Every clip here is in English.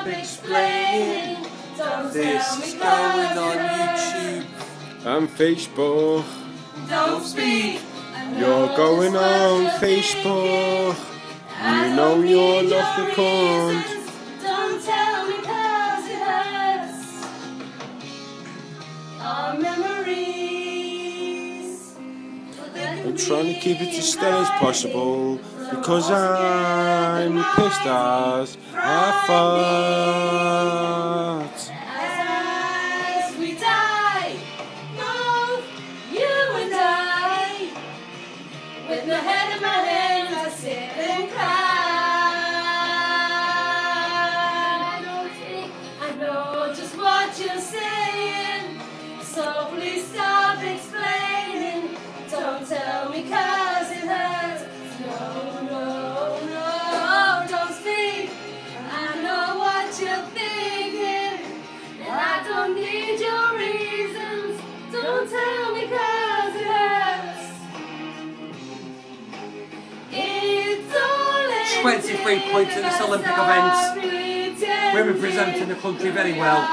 stop explaining. This is going on YouTube and Facebook. Don't speak. You're going on Facebook. You know you're not the cunt. Don't tell me 'cause it hurts. Our memories. I'm trying to keep it as steady as possible because I'm pissed as a fart. As we die, both you and I, with my head in my hands, I sit and cry. I know just what you're saying, so please stop explaining. Don't tell me 'cause it hurts. No, no, no, don't speak. I know what you're thinking, and I don't need your reasons. Don't tell me 'cause it hurts. It's all 23 points at this Olympic event. We're representing the country very well.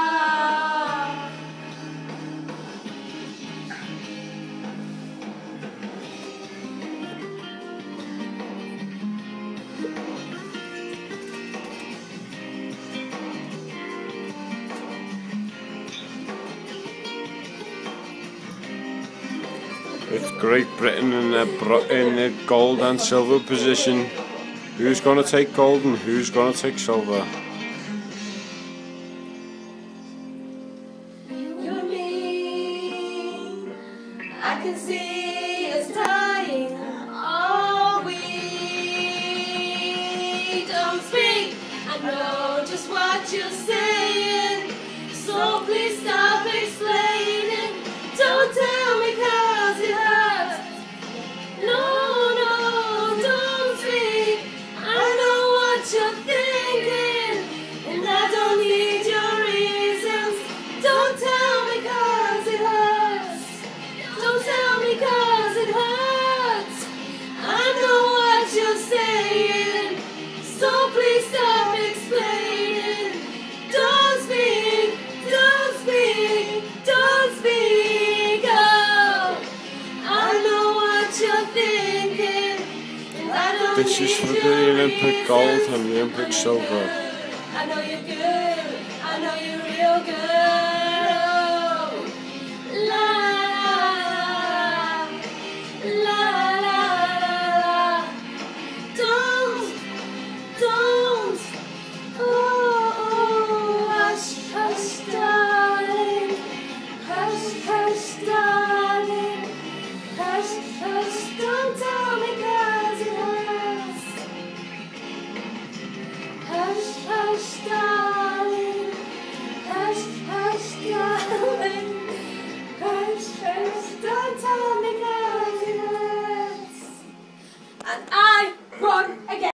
With Great Britain in the gold and silver position, who's going to take gold and who's going to take silver? You and me, I can see us dying. Oh, we don't speak. I know just what you're saying, so please stop explaining. Don't tell me 'cause it hurts. No, no, don't speak. I know what you're thinking, and I don't need your reasons. Don't tell me 'cause it hurts. Don't tell me 'cause it hurts. I know what you're saying, so please stop explaining. Don't speak, don't speak, don't speak. Oh, I know what you're thinking, and I don't This is for the Olympic gold and the Olympic silver. I know you're good, I know you're real good.